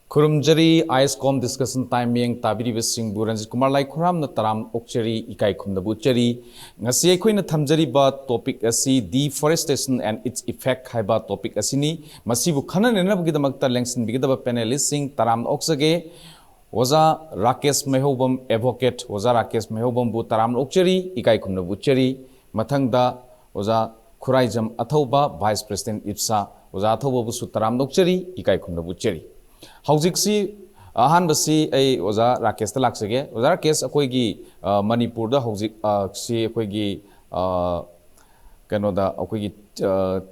Khurumjari ISCOM discussion time yang tabiri besing bu Ranjitkumar Laikhuram na taram okchari ikai khumna buchari ngasi ekhoina thamjari ba topic asi deforestation and its effect haiba topic asini masibu khana nena bugidamakta lengsin bigidaba panelist sing taram oksage Oza Rakesh Meihoubam advocate Oza Rakesh Meihoubam bu taram okchari ikai khumna buchari mathangda Oza Khuraijam Athouba vice president IPSA Oza Athouba bu su taram okchari ikai khumna buchari Housing Ahanbasi a Oza Rakesh Laksage, Oza Rakesh Akoigi Manipur, the Housing Si Akoigi Kanoda Akoigi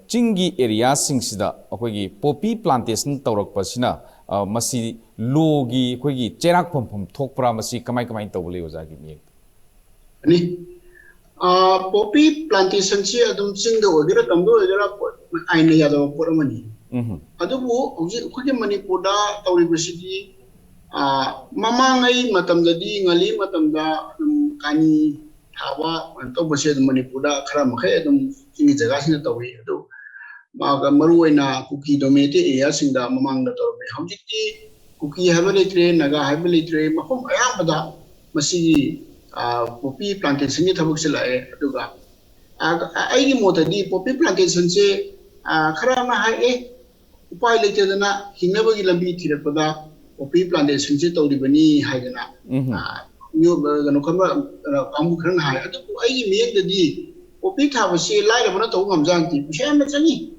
Chingi area Singsida Akoigi Poppy plantation Taurok Pasina Masi Logi Kogi Cherak Pum Tokra Masi Kamai Tobuli Ozagi. Poppy plantation Adum Sing the Odira Tamdo Ainayado Poromani. Adubu, Kuki Manipuda, Tauribusiti, Mamangai, Matamdadi, Ngali, Matamda, Kani, Hawa, and Tobushe, Manipuda, Karamhe, Singizagasin Tawi, Maga Maruena, Kuki Domete, Yasinda, Mamang the Torbe, Hamjiti, Kuki heavily train, Naga heavily train, Mahom Ayamada, Masi, Poppy plantation, Tabuxilla, Aduga. I motadi Poppy plantation say, Karama Hai. Upai later than that, he never will be Tirapada or people and the Sinjito de Beni Haidana. New Ganokama Amukan High. I make the D. Opita was say light of not Zanti, Shamazani.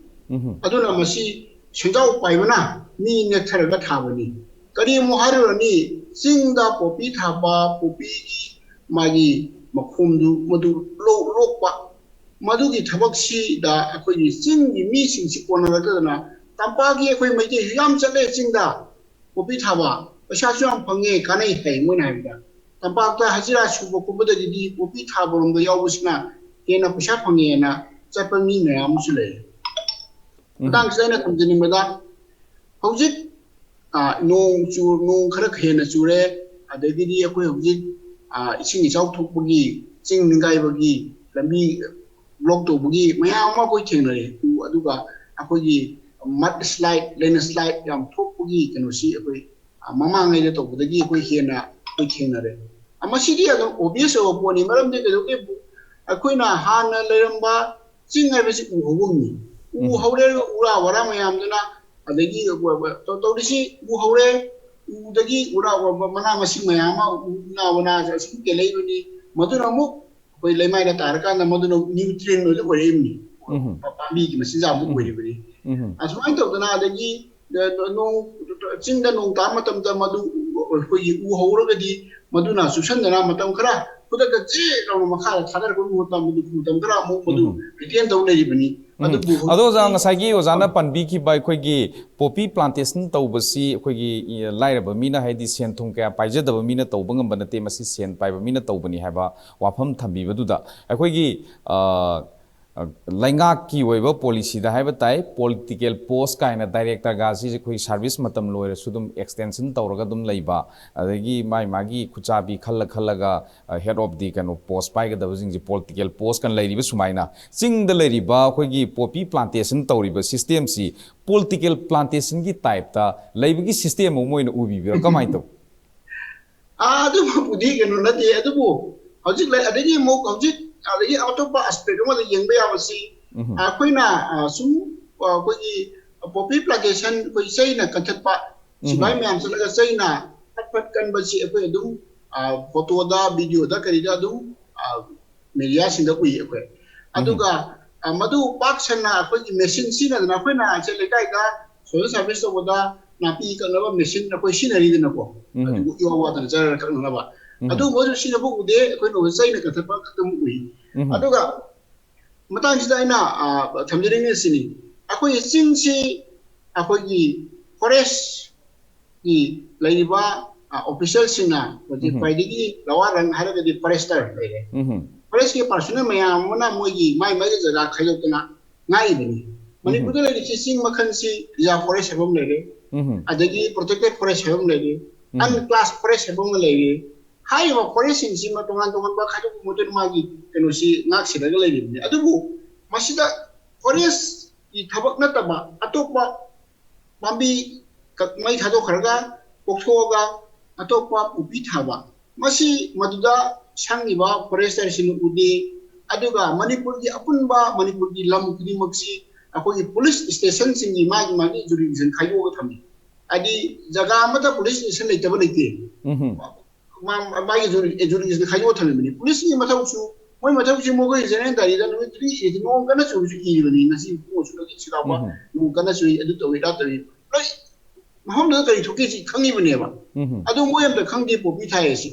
I don't know, Masi, Shindao Paivana, me Nectaragat Havani. Kari Moharani, sing the Popita Ba, Popi, Magi, Makumdu, Madu, Lopa, Madugi Tabaksi, the Akoi, sing the missing Sipona. Tampagi koi maji yam chale singda Popi thawa pasasyon phange kanai hai moina haida tampakta hajira shubo kubada didi Popi thaborom da yawusna kena pasha phange na chapami na amusule tang saina tamjini meda hojik nong khara khena chure adagidi akoi hojik ising ichau thokpagi ching ningai bagi lambi block to bagi mayam ma koi thenare aduga akoi mud slide, lane slide, yam topugi, can see a mamma made it over the gig we hear now, we can read. A Masidi, obvious of one, Madame de Aquina, Hana, Leramba, sing everything who who however, Ura, Waramayamdana, and the gig of Totisi, who however, the gig, Ura, Manama Simayama, now when I speak a lady, Maduna Muk, where they might at Arkan, the Maduna nutrient or evening. Papa, Mrs. Abu. As right of the Nadagi, the no Chin the no Tamatam Madu, who already Maduna, Susan the Ramatam Kra, put a J on Makara, Mutam Gra, Mudu, retain the Lady. Those are Sagi was under Panbiki by Quigi, Poppy plantation, Tobasi, Quigi, Light of Mina Hadisian Tunka, Paja the Mina Tobang, but the Temasi and Pivamina Tobani have a Wapam Tambi Vaduda. A Quigi, Langaki waiver policy the have a political post kind of director gazi service matam lawyer sudum extension tauragadum laiba adagi my magi kuchabi khalaga head of the kind of post by the using the political post can lady sumaina sing the lady ba khogi poppy plantation tauriba system si political plantation gi type ta laibagi system mo ina ubi bi kamai to adu budi ganu na de adu hojik lai adagi mo hojik the Autopa aspect of the young Bayawasi, Aquina, Sum, Kogi, Poppy plantation, which say in a Katapa, Sibai Mam Sayna, Pat Canbasi, a Pedum, Photoda, video, Dakarida dum, Medias in the way. Aduga, Madu Paxana, machine seen and Aquina, Selekaga, so the service of Oda, Napi, another machine, a machinery in a book. You are what the General Kanava. Adu mo si na book de ko no say na katapa katamui aduga matang sida ina thamjering sini ako sing si ako gi forest gi laiba official sina wadi paidigi lawaran haraga di forester lele forest ki personnel maya mona mogi mai jaga khayo tana ngai bini manipur le di sing makhan si ya forest hebom lele adagi protected forest hebom lele unclassed forest hebom lele Hai wa forest in sima tongan ba khaju motor magi keno si ngak siraga lady adubu masida forest I thabak na taba atokpa mambi mai thado kharaga poksoga atopa upi thaba masi maduda sangiba forester sin udi aduga manipur gi apunba manipur gi lam kudi maksi akoi police station singi magi jurisdiction khayo ga thami adi jaga amata police station leitaba leite magi jurisdiction khayo thami mani police ni mathau su moi mathau si mogo jenen dari da no tri e no kana su ki ni nasi ko su ki sida ba no kana su adu to wi da to wi mahom da kari thoke si khangi bane ba adu moi am da khangdi po pi thai si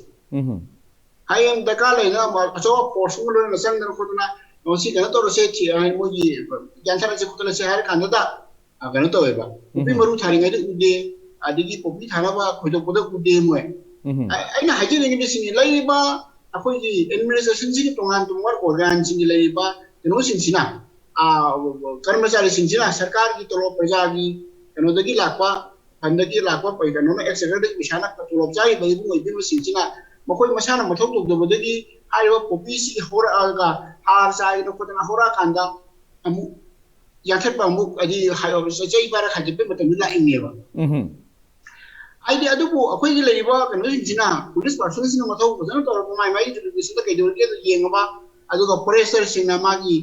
hayam da ka le na ma so force lo na sang na ko na no si kana to se chi ai mo ji yan thara se ko na se har kan da kana to ba pi maru thari ngai de ude adigi po pi thara ba khodo ko da ude mo ai na haji ni si ni lai ba akoi ji administration ji tongan tumwar organ ji lai ba no sin sina कर्मचारी सिंजना सरकार की तोलो प्रजा की कनो दगी लाखवा फंदगी लाखवा पै कनो न एक्सेक्रेटरी मिशाना तोलो जाई बई बुई बिन सिंजना मखोय मसाना मथौ तोक दबदगी हाइबा पोपीसी होरागा हार साइ न कोतना होरा कांदा अमु याथत पामु अदि हायो सचै बारा खाजिबे मतम ला इनेबा आइदि अदुबो अखोय gi leiba कनो सिंजना पुलिस पर्सन सिन मथौ बजन तोर माइ माइ जुडिसियल दा कैदो के येंगबा अदुगा फोरेस्टर सिंना मागी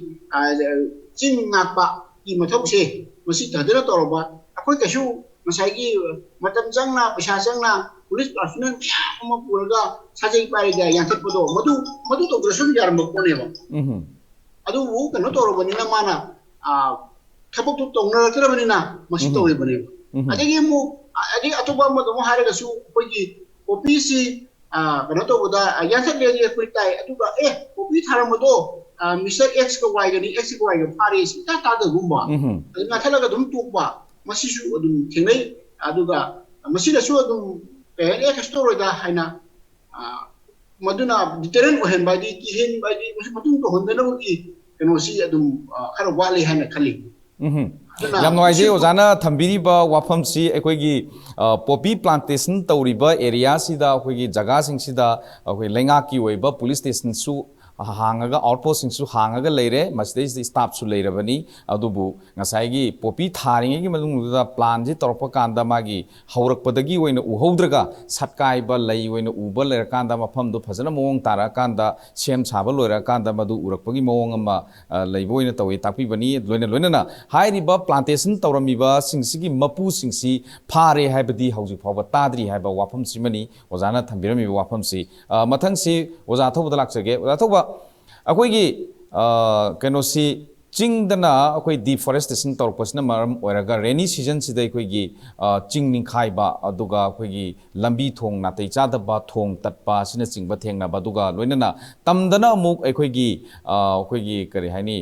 चिंग नापा की मथौ से मसी तदरा तोरबा अखोय कशु मसाइगी मतम जंगना पैसा जंगना पुलिस पर्सन याम पुरगा साजै पाइगा याथत पदो मदु तो ग्रसुन यारम कोनेबा अदु वो कनो तोरबनिना माना थबक तो तोंगना तरबनिना मसी तोयबने अदगी मु अदि अतोबा मदो हारगसु कोई ओपीसी कनो तो बदा याथत लेरी कोई ताई अदुगा ओपी थारमदो मिस्टर एक्स को वाई गनी एक्स को वाई ग फारे सिता ता द गुम्बा अदुगा थलगा दुम टोकबा मसिसु अदुम थेंगै अदुगा मसिदसु अदुम पेन एक स्टोरी दा हाइना मदुना डिटेरन ओहेन बादी की हेन बादी मसि मतुं तो होंदनबगी कनो सी अदुम खर वाले हाइना खली याम नोइजे ओजाना थंबिरिबा वाफमसी अखोगी पोपी प्लांटेशन तौरिबा एरिया सिदा अखोगी जगह सिंगसिदा अखोई लेंगा की ओइबा पुलिस स्टेशन सु हांगागा आउटपोस्ट हांगागा लेरे मसदे स्टाफ सु लेरबनी अदुबु ngसाइगी पोपी थारिंगी मदुंगदा प्लान जी तोरप कांदा मागी हौरकपदगी ओइना उहौद्रगा सटकाइबा लई ओइना उबा लेर कांदा मफमदु फजना मोंग तारा कांदा सेम साबा लोरा कांदा मदु उरकपगी मोंग अमा लैबो ओइना तवि ताकपिबनी लोइना हाइरिबा प्लांटेशन तौरमिबा सिंगसिगी मपु सिंगसी फारे हाइबदी हौजि फावबा ताद्री हाइबा वाफम सिमनी ओजाना थंबिरमिबा वाफमसी मथंगसी ओजा थौबदा लाक्सगे ओजा थौबा अखोगी कनोसी चिंगदना अखोई डिफोरेस्टेशन तौरपसना मरम ओरगा रेनी सीजन सिदा अखोगी चिंग निखाइबा अदुगा अखोगी लंबी थोंग नातै चादबा थोंग तत्पा सिना चिंगबा थेंगनाबा अदुगा लोइनना तमदना अमुक अखोगी करि हाइनी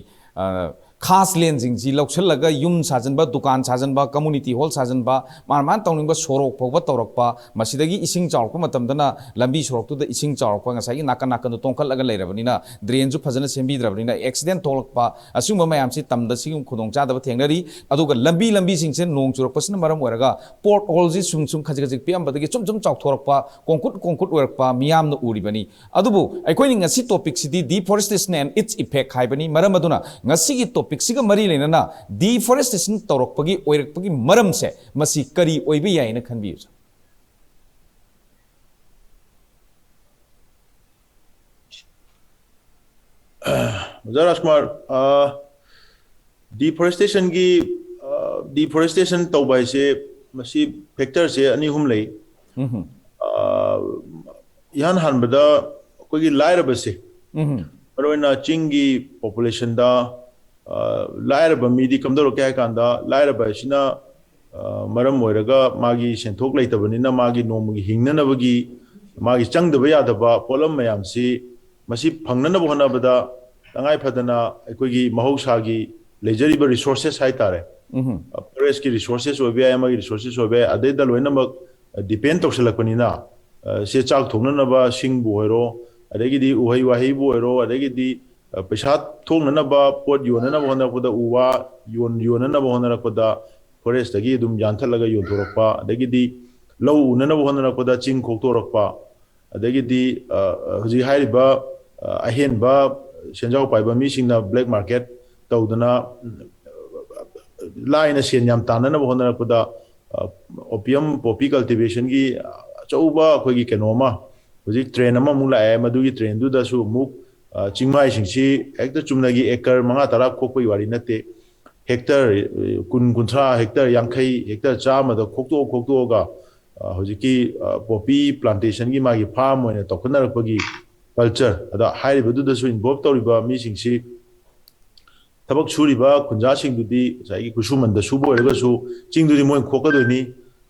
खास लेन जिंगजी लौछलगा युम साजनबा दुकान साजनबा कम्युनिटी हॉल साजनबा मान तौनिंगबा सोरोक फौबा तौरकपा मसिदगी इसिंग चावरकपा मतमदना लंबी सोरोकतुदा इसिंग चावरकपा ngसाई नाकन नाकन तोंखलगा लेरबनिना ड्रेन जु फजन सेंबिद्रबनिना एक्सीडेंट थोलकपा असुंबा मयामसी तमदा सिगुम खुदोंग चादबा थेंगनरी अदुगा लंबी सिंगसे नोंग चुरकपसना मरम ओरगा पोर्ट होल जी सुंग खजिक पियमबदगी चुम चावथोरकपा कोंकुट ओरकपा मियामना उरिबनी अदुबु अखोइनि ngasi टॉपिक सिदी डिफोरेस्टेशन एंड इट्स इफेक्ट हाइबनी मरम अदुना ngasi gi पिक्सिगा मरी लेना डिफोरेस्टेशन तौरपगी ओइरकपगी मरम से मसी करी ओइबे याइना खनबी राजकुमार डिफोरेस्टेशन तौबाई से मसी फैक्टर से अनी हुम लई यान हानबदा कोई लायरब से मरोना चिंगी पॉपुलेशन दा लायरब मीदी कमदरो क्या कांदा लायरब सिना मरम ओइरगा मागी सेंथोक लेतबनिना मागी नोमगी हिंगननबगी मागी चंगदब यादबा पोलम मयामसी मसी फंगननब होनबदा तंगाई फदना अखोगी महौसागी लेजरिब रिसोर्सेस हाई तारे फॉरेस्ट की रिसोर्सेस ओबे मागी रिसोर्सेस ओबे अदेदा लोइनमक डिपेंड तौसलकपनिना से चाक थोननबा सिंगबु होरो अदेगिदी उहै वाहैबु होरो अदेगिदी पैसा थोंगननबा पोट योननबा होनरकपदा उवा योननबा होनरकपदा फॉरेस्ट दगी दुम यानथलगा योनथोरकपा अदेगिदी लौ उननबा होनरकपदा चिंग खोक्तोरकपा अदेगिदी हुजि हाइरिबा अहेनबा सेंजाव पाइबा मिसिंगना ब्लैक मार्केट तौदना लाइन सेन याम ताननबा होनरकपदा opium poppy cultivation gi chauba khoi gi kenoma hojik train ama mu la madu gi train du da su mu chingmai singsi ekta chumna gi acre manga tara khokoi wari nate hectare kun kunthra hectare yankhai hectare chama da khokto ga hojiki poppy plantation gi magi farm oina toknar pagi culture ada hairi bedu da su involve toriba mi singsi tabak suriba kunja singdudi sai kusuman da subo erga su chingdudi moin khokadoni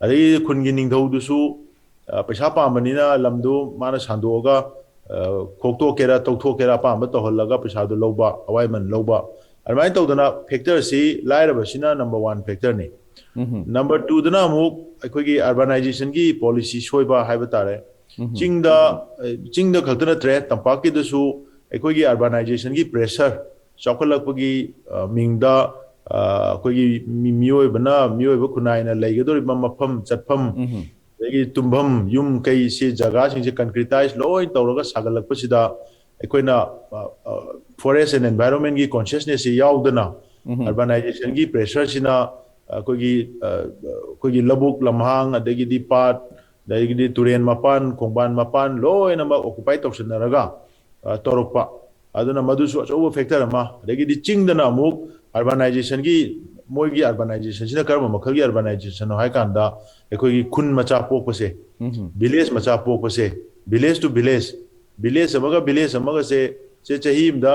adai khungi ningthau du su paisa pamanina lamdu mana sandoga khokto kera tokto kera pamba to hollaga paisa du loba awai man loba almai tawdana factor si lairaba sina number 1 factor ni number 2 dana mu aikogi urbanization gi policy soiba haiba tare chingda khaltana tre tampaki da su aikogi urbanization gi pressure chokhalakpagi mingda aikogi miyoy ba kunaina laigadori mafam chatfam lagi tumbam yum kai se jaga sing se concretize loi tawraga sagalakpasida aikoina forest and environment gi consciousness se yaudana urbanization gi pressure sina aikogi labuk lamhang adagi di pat adagi di turen mapan khongban mapan loi na occupy tawsanaraga torokpa aduna madusu achobo factor ama adagi di chingdana amuk urbanization gi moigi urbanization sina karma makhal gi urbanization no hai kanda aikogi khun macha pokpase village macha pokpase village to village amaga se chahim da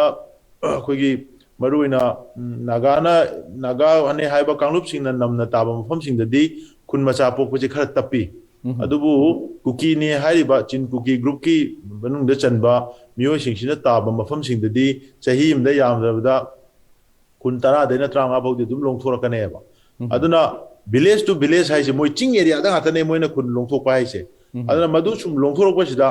aikogi maruina naga ane haiba kanglup singna namna taba mafam singdadi khun macha pokpase khara tapi adubu kuki ni hariba chin kuki group ki banung da chanba miyo singsina taba mafam singdadi chahim da yamdabda kun tara dena tranga bawdi dum longthora kaneba aduna village to village haise moi ching area da atane moina kun longthokpa haise aduna madu sum longthorokpa sida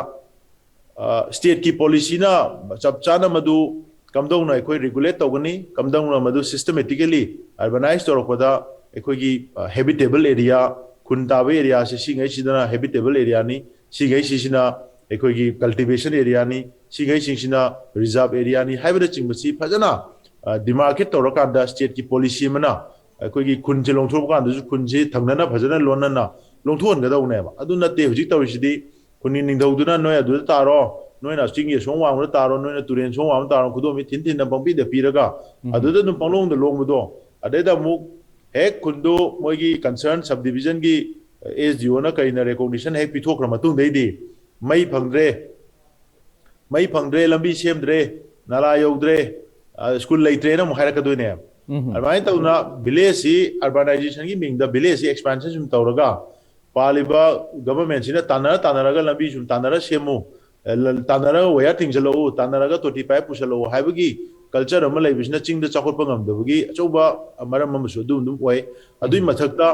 state ki policy na chap chana madu kamdong na ekoi regulate tawgani kamdong na madu systematically urbanized torokoda ekoi gi habitable area kun tabe area se singai sidana habitable area ni singai sisina ekoi gi cultivation area ni singai singsina reserve area ni haibada chingmasi phajana demarket tawrakanda state ki policy mana aikogi khunje longthorkan du khunje thangnana phajana lonana longthon ga dawneba adu natte hujik tawrisidi khuni ningdawduna noya du taro noina chingi songwang da taro noina turen songwang taro kudomi thin na bangpi de piraga adu da dum panglong da longmudo adeda mu hek kundu moigi concern subdivision gi SDO na kaina recognition hek pithokra matung deidi mai phangdre lambi semdre nala yogdre school laitre na mu hairaka doine almai tawna village si urbanization gi mingda village si expansion sum tawraga paliba government sina tanaraga lambi sum tanara semu tanara waya tingjalo tanaraga 35 pusalo haibagi culture ama laibisna chingda chakotpa ngamdabagi achoba amaram amasu dum oi adui mathakta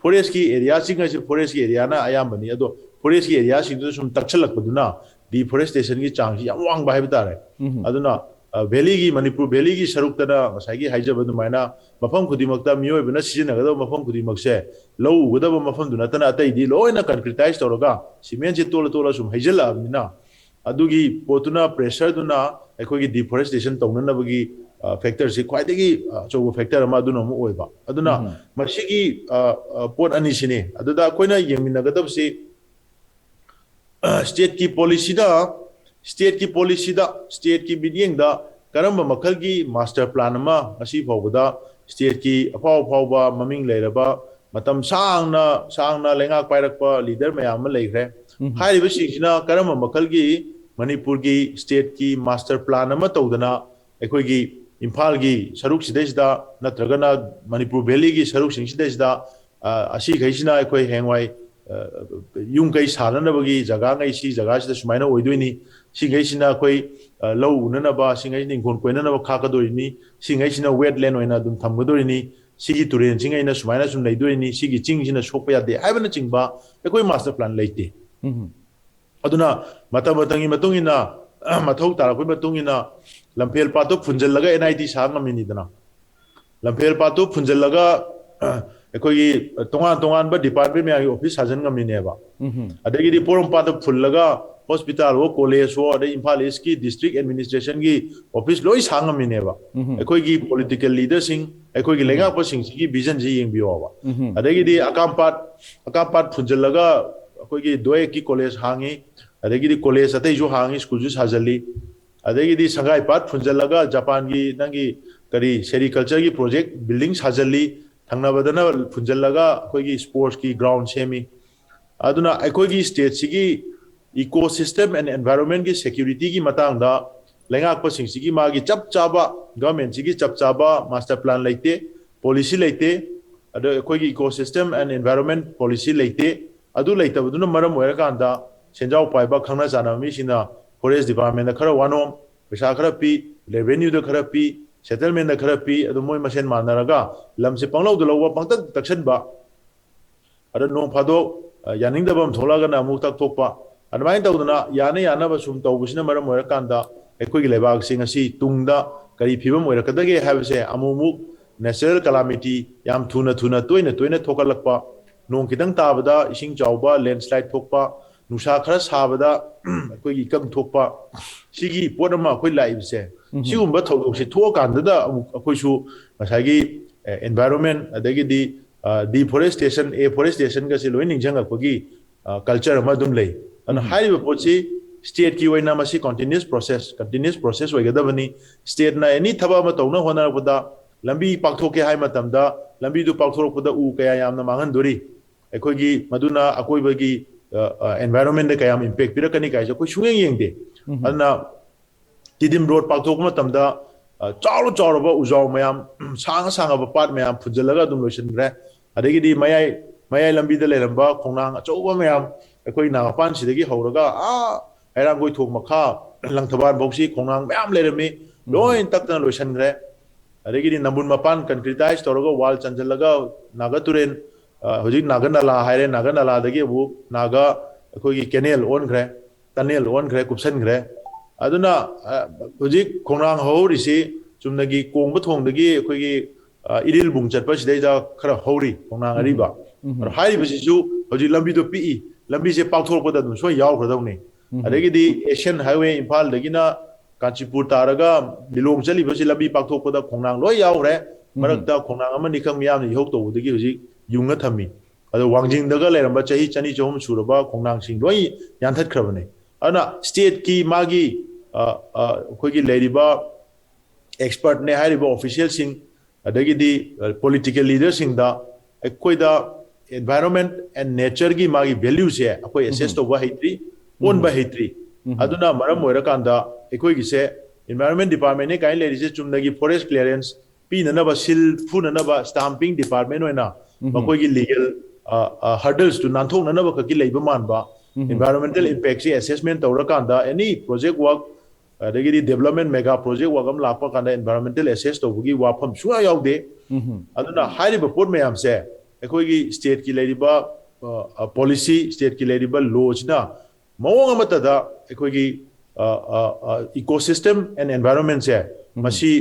forest ki area singa si forest ki area na ayambani ado forest ki area sing sum takchalakpaduna deforestation gi chang si yamwang ba haibitare aduna valley gi manipur valley gi saruktana ngasai haijabadu maina mafam khudimakta miyoy bana sijinaga mafam khudimakse low udaba mafam duna tana atai di loina concretize toroga cement ji tola sum haijala amina adugi potuna pressure duna aikogi deforestation tongnabagi factor si khwaidagi chobo factor ama duna mu oiba aduna masigi pot ani sine aduda koina yengminaga dabsi state ki bidding da karamba makhal gi master plan ma asi fawda state ki afaw maming leiraba matam sangna lenga pairakpa leader mayam ma leikre hairiba singina karamba makhal gi manipur gi state ki master plan ma tawdana ekoi gi imphal gi saruk sidesda natragana manipur valley gi saruk singsidesda asi gaisina ekoi hengwai yung kai salanabagi jaga ngai si jaga sida sumaina oidoini singai sina koi low unanaba singai ningkon koinanaba khakadorini singai sina wetland oina dum thamgadorini sigi turen singai na sumaina sum leidorini sigi ching sina sokpa yade haibana chingba ekoi master plan leite aduna matabatangi matungina mathau tarakoi matungina lampel pato phunjallaga NIT sangamini dana lampel pato phunjallaga ekoi tongan ba department me office sajan ngamine ba adagi di porom pa da phullaga hospital wo college wo ade Imphal East ki district administration ki office loi sangami ba ekoi gi political leaders sing ekoi gi lenga po sing gi vision ji yeng biwa ba ade gi di akampat phunjalaga ekoi gi doe ki college hangi ade gi di college ate jo hangi school ju sajali ade gi di sangai pat phunjalaga Japan gi nangi kari sericulture ki project building sajali thangna badana phunjalaga ekoi gi sports ki ground semi aduna ekoi gi state sigi ecosystem and environment ki security ki matang da lenga pa sing sigi ma gi chap chaba government sigi chap chaba master plan leite policy leite ado ekoi gi ecosystem and environment policy leite adu leite baduna maram oira kan da senjau pai ba khangna jana mi sina forest department da khara wanom pesa khara pi revenue da khara pi settlement da khara pi adu moi masen manaraga lam se panglau da lawa pangtak taksan ba ado no phado yaning da bam thola ga na mu tak thokpa admai tawduna yana ba sum tawbusina maram oira kanda ekoi gi lebak sing asi tungda kari phibam oira kadage habse amumu natural calamity yam thuna toina thokalakpa nong kitang tabada ising chawba landslide thokpa nusa khara sabada ekoi gi kam thokpa sigi podama ekoi live se sigumba thawdok se thokanda da ekoi su masagi environment adagi di deforestation ga se loining janga ko gi culture ma dum lei and high pochi state ki waina masi continuous process oigadabani state na any thaba ma tawna hona buda lambi pakthoke hai matam da lambi du pakthorok buda u kaya yamna mangan dori ekoi gi maduna akoi bagi environment da kayam impact pirakani kai so ko shungeng yengde anna tidim road pakthok matam da chawlo ba ujaw mayam sanga ba pat mayam phujalaga dum lotion gre adegi di mayai lambi da leramba khongnang achouba mayam ekoi na pan sidagi horaga airang goi thok makha langthaban boxi khongnang mayam lerami loin takna lotion gre adegi di nambun mapan concretize toroga wall chanjalaga naga turen hojik naganala haire naganala dagi bu naga ekoi gi canal on gre tunnel on gre kupsan gre aduna hojik khongrang hori si chumnagi kongba thongdagi ekoi gi iril bung chatpa sidai da khara hori khongrang ariba hari bisi ju hojik lambi do pi lambi se pakthor pada dum so yaw khradawni adagi di Asian highway Imphal dagina Kanchipur taraga bilong chali bisi lambi pakthor pada khongrang loi yaw re marakta khongrang amani kham miyam ni hok to dagi hojik yunga thami ado wangjing daga leramba chahi chani chom suraba khongrang sing loi yanthat khrabane ana state ki magi khoi gi leriba expert ne hariba official sing adagi di political leaders sing da ekoi da environment and nature gi magi value se akoi assess to wa hitri on ba hitri aduna maram moira kanda ekoi gi se environment department ne kai leri se chumnagi forest clearance pi na ba sil fu na ba stamping department oina bakoi gi legal hurdles to nanthok na ba ka ki leiba man ba environmental impact se assessment tawra kanda any project work adagi development mega project work am lakpa kanda environmental assess to bugi wafam suya yaude aduna hariba pot mayam se ekoi gi state ki leriba policy state ki leriba laws na mawang amata da ekoi gi ecosystem and environment se masi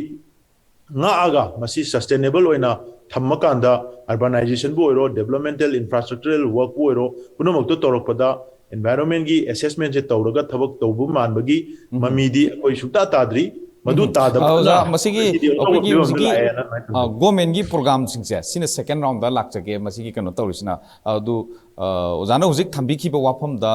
nga aga masi sustainable oina thammakanda urbanization bu oiro developmental infrastructural work bu oiro punamak to torokpada environment gi assessment je tawraga thabak tawbu manbagi mamidi koi sukta tadri madu tada masigi government gi program singse sina second round da lakjage masigi kano tawrisina adu ozana huzik thambi khiba wafam da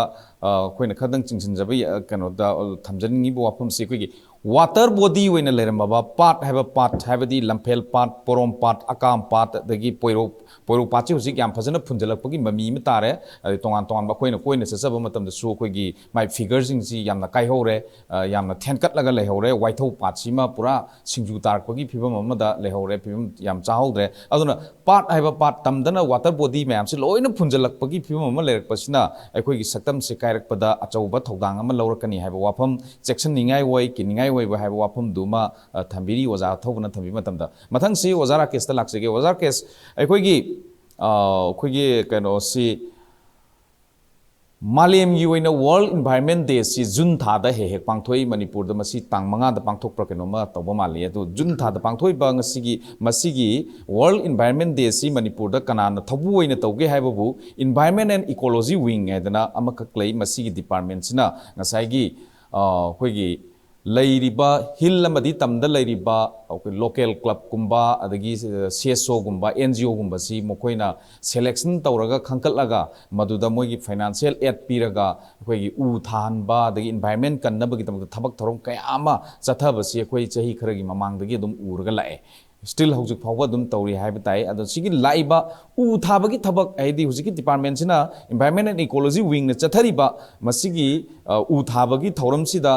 koina khadang chingsinjaba kano da thamjani bu wafam si koi water body wena leramba part have a part have the lampel part porom part akam part dagi poiro pachi huzik yam phajana phunjalakpagi mami mi tare tongan ba koina sesaba matam da su koi gi my figures sing si yamna kai hore yamna thenkat laga le hore waithau pachi ma pura singju tarpagi phibam amada le hore phibam yam chahodre aduna part have a part tamdana water body mayam si loina phunjalakpagi phibam ama lerakpasina aikoi gi saktam se kairakpada achauba thodang ama laurakani haiba wafam section ningai wai kiningai wai haiba wafam duma thambiri oza thobna thambi matamda mathang si oza Rakesh ta laksege oza Rakesh aikoi gi kano si Malem Yuina World Environment Day si June Thada he pangthoi Manipur da masi tang manga da pangthok prakenoma tawba mali atu June Thada pangthoi ba masigi World Environment Day si Manipur da kanana thabu oina tawge haibabu Environment and Ecology Wing edana amakak lei masigi department sina ngasai hoigi Lairiba hill amadi tamda lairiba local club kumba adagi CSO gumba NGO gumba si mokoina selection tawraga khankatlaga maduda moigi financial aid piraga akhoi u thanba adagi environment kannabagi tamda thabak thorom kaya ama chatha basi akhoi chahi kharagi mamangdagi dum urga lae still hojik phawba dum tawri haiba tai ado sigi laiba u thabagi thabak aidi hojiki department sina environment and ecology wing na chathariba masigi u thabagi thoram sida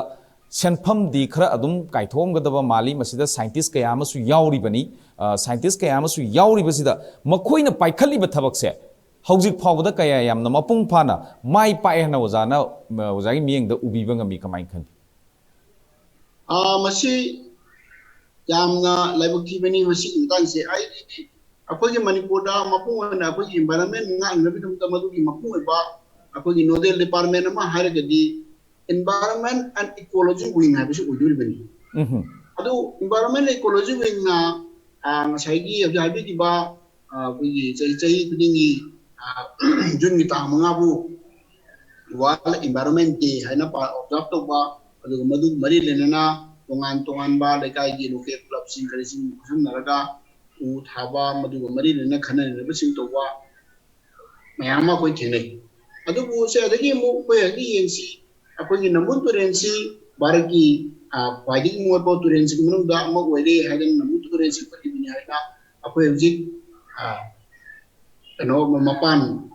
Senpam di khara adum kaithom gadaba mali masida scientist kaya amasu yauribani scientist kaya amasu yauribasida makoina paikhalliba thabakse hojik phawda kaya yamna mapung phana mai pae na ozana ozagi miyengda ubiba ngami kamai khan masi yamna laibuk thibani masi intang se ai akogi manipur da mapung na akogi environment nga ngabi dum tamadu gi mapung ba akogi nodal department ma haragadi Environment and Ecology Wing have been doing many. Environment and Ecology Wing Saigi of the Habiba, we say, Juni Tamabu, while Environment Day, Hanapa of Doctoba, the Madu Marilena, Tongan Ba, the Kaigi, local clubs increasing Naraga, Ud Haba, Madu Marilena, Canan, and everything to Wa Mayama Quintene. I don't say the game where he and see. Akogi namun turensi baragi fighting more about turensi kumunum da amag wede hagan namun turensi pati dunia ina ako yujik ano mapan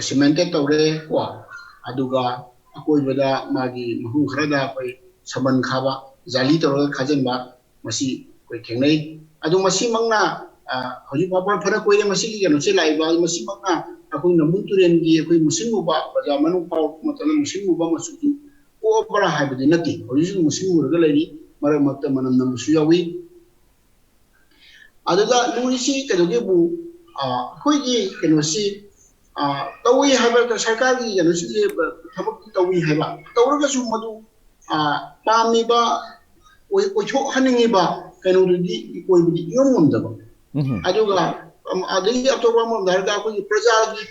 cemented tawre kwa aduga ako ibada magi mahung kharada koi saban khaba jali tawre khajan ba masi koi khengnai adu masi mangna hoji papar phara koi masi ki no se lai ba masi mangna akoy namun turen gi akoy musingu ba baja manu paw matala musingu ba masuju o bara haibadi nati hoji musingu raga lari mara matta manam nam su yawi adada lurisi kedoge bu akoy gi kenosi tawi haiba sarkar gi kenosi thabak tawi haiba tawraga su madu pami ba oi tho haningi ba kenodudi koi budi ngom da ba aduga adagi atoba mo darga ko prajagi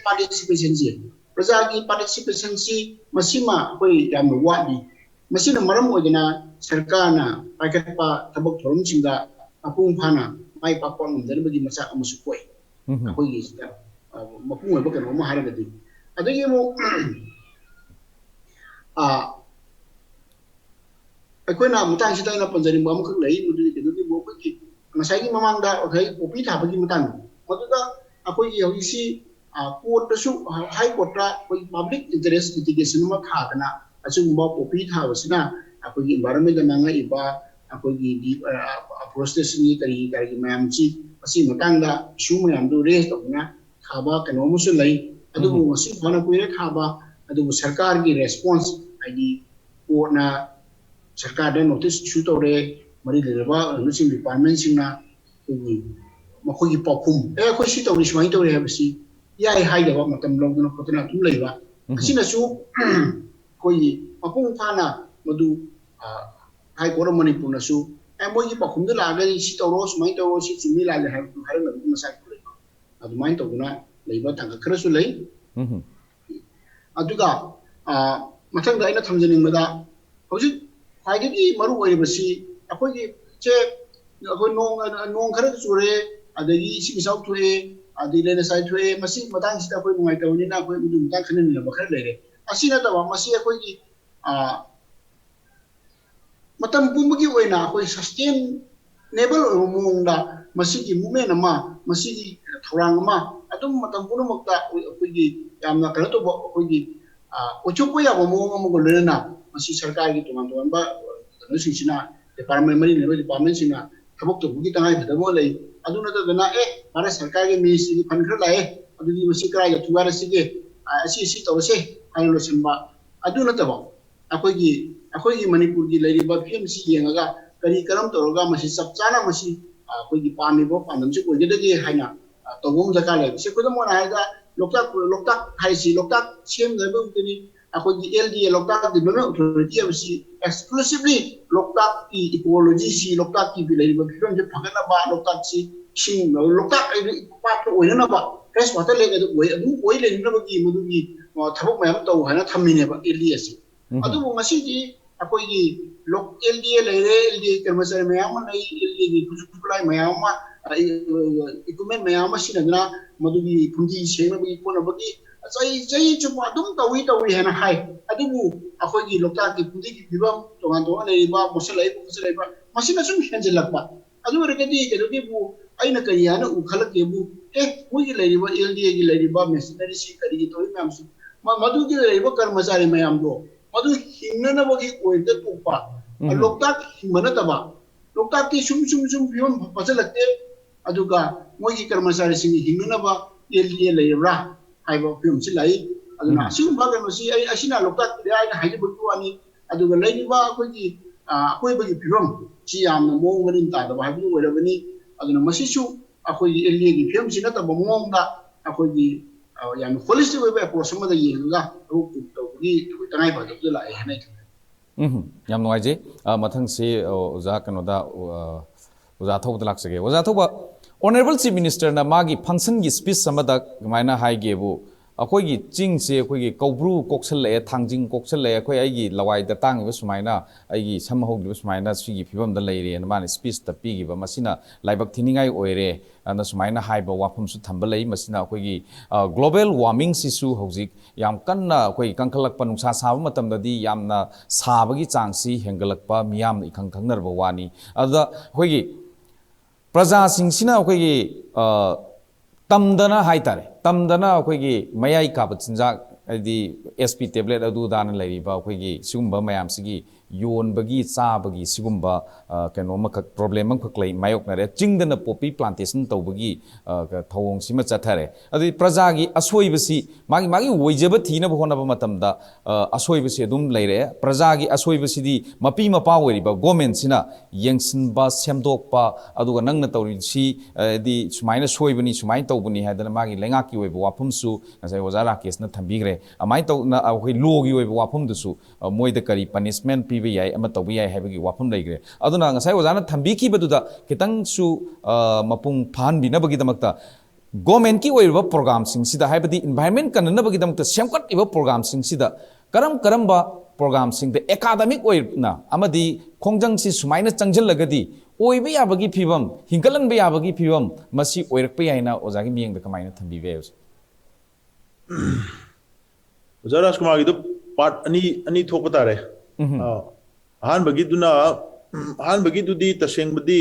participation si masima koi yam wadi masina maram odina sarkana pakatpa tabak thorum singa apung phana mai papon darbagi masa amusu koi akoi gi mapung ba kan mo haragadi adagi mo akoina mutang sita na panjari mo amkhak lai mududi kedudi mo ko ki masai mamangda othai opi thabagi mutang Maduda akoy yawisi court su high court public interest litigation ma khadana asumba popi thawasina akoy environment na nga iba akoy deforestation ni kari mayamchi asi matangda issue mayam do raise tawna khaba kano musu lai adu masi phana kuire khaba adu sarkar gi response id court na sarkar da notice issue tawre mari leba nusin department singna makogi pakum ko si tawri smai tawri habsi yai haidaba matam logna khotna tum leiba asina su koi mapung phana madu hai kor manipur na su mogi pakum da laga si tawro smai tawro si chimi la ha har na masa kule adu mai tawna leiba tanga khara su lei aduga mathang da ina thamjaning mada hoji khwaigi maru oi basi akogi che akoy nong khara sure adagi isi misau thue adi lena sai thue masi matang sita koi mungai tawni na koi udum ta khanen la bakhar lere asina tawa masi koi gi matam pumgi oina koi sustainable mungda masi gi movement ama masi gi thorang ama adum matam puno makta koi gi yamna kala to koi gi ochopo ya mo mo go lena masi sarkar gi tuman ba no sina department mari level department sina thabok to bugi tangai thadamo lei aduna da na mara sarkar ge mi si fan khra lai aduni masi krai ga tuwara sige asi tawse ai lo simba aduna tabo akoi gi manipur gi lei ba phim si yenga kari karam toroga masi sapchana masi akoi gi pami bo panam chi ko ge de haina togum jaka lai se ko mo na ga loktak haisi loktak sem da bu ni akoi gi LDA loktak development authority absi exclusively loktak ki ecology si loktak ki bilai ba kiron je phagana ba loktak si sing loktak ai pa to oina ba fresh water le adu oi le na ba gi mudu gi thabuk mayam to hana thamine ba LDA si adu ngasi ji akoi gi LDA le LDA कर्मचारी mayam na LDA gi supply mayam ma equipment mayam ma sinadna madu gi pundi sena ba ko na ba gi jai chupa dum tawi hena hai adubu akoi gi lokta ki pundi ki bibam tongan to ne ba mosalai ba masina sum henjelak ba adu regadi ke do bu aina kariyana u khalak ke bu mui gi lei ba LDA gi lei ba machinery si kari gi toy mam su madu gi lei ba कर्मचारी mayam do madu hinna na ba gi oida to pa lokta himana ta ba lokta ki sum bibam pasalakte aduga moi gi कर्मचारी sing hinna na ba LDA lei ra hai ba film si lai aduna sing ba ga si ai asina lokta ai na hai bu tu ani aduga lei ba ko gi akoi ba gi film si yam na mo ngin ta da ba bu wa da ni aduna masi su akoi gi LDA gi film si na ta ba mo da akoi gi yam holistic way ba approach ma da yin ga ru ku to gi tu ta ngai ba da la ai hanai yam noi je mathang se oza kano da oza thau da laksage oza thau ba Honorable Chief Minister na magi function gi speech samada maina hai ge bu akoi gi ching se akoi gi kaubru koksal le thangjing koksal le akoi ai gi lawai da tang ba sumaina ai gi samhog gi sumaina si gi phibam da leire na man speech ta pi gi ba masina laibak thiningai oire na sumaina hai ba wafum su thamba lei masina akoi gi global warming sisu hojik yam kanna akoi kangkhalak pa nungsa saba matam da di yamna saba gi chang si hengalak pa miyam ikhang khangnar ba wani ada akoi gi Praja singsina akoigi tamdana haitare tamdana akoigi mayai ka batsinja adi SP tablet adu dana lariba akoigi sigumba mayam sigi yon bagi cha bagi sigumba keno makak problem makak lai mayok nare chingdana poppy plantation tawbagi thawong sima chathare adi praja gi asoi basi magi woijaba thina bhona ba matamda asoi basi adum leire praja gi asoi basi di mapi mapa weriba government sina yengsin ba semdok pa aduga nangna tawri si di sumaina soibani sumai tawbani hadana magi lenga ki weba wapum su ngasai oza Rakesh na thambigre amai taw na akoi logi weba wapum du su moida kari punishment pi yai ama tawbi yai habagi wapum leigre aduna ngasai oza na thambi ki baduda kitang su mapung phan bina bagi damakta government ki oiba program sing sida habadi environment kanna bagi damakta semkat iba program sing sida karam ba program sing the academic oina amadi khongjang si sumaina changjal lagadi oiba yabagi phibam hingalan ba yabagi phibam masi oirak pa yaina oza gi miyeng da kamaina thambi be oza Rajkumar gi part ani thok patare han bagi du di taseng badi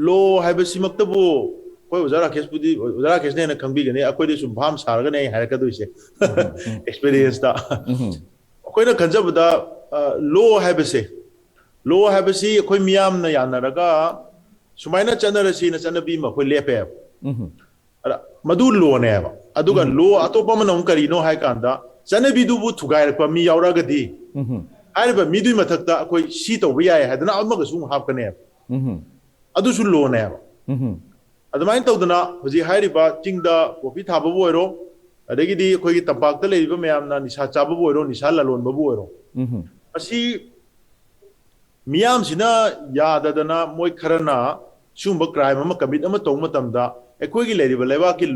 lo haiba simaktabu koi oza Rakesh ne na khangbi gane akoi de sum bham sarga ne hairaka du ise experience ta koi na khanjabda lo haiba si koi miyam na yanaraga sumaina chanarasi na chanabi ma koi lepe ara madu lo ne ba aduga lo atopa manong kari no hai kanda chanabi du bu thugai pa mi yauraga di haiba mi du mathakta koi si to biya hai hadana amaga sum hap kane adu su lo ne ba adamain tawdana hoji hairiba chingda popi thaba boiro adagi di koi tampak ta leiba mayam na nisa chaba boiro nisa lalon ba boiro asi miyam sina yadadana moi kharana sumba crime ama commit ama tong matamda ekoi gi leiba leba ki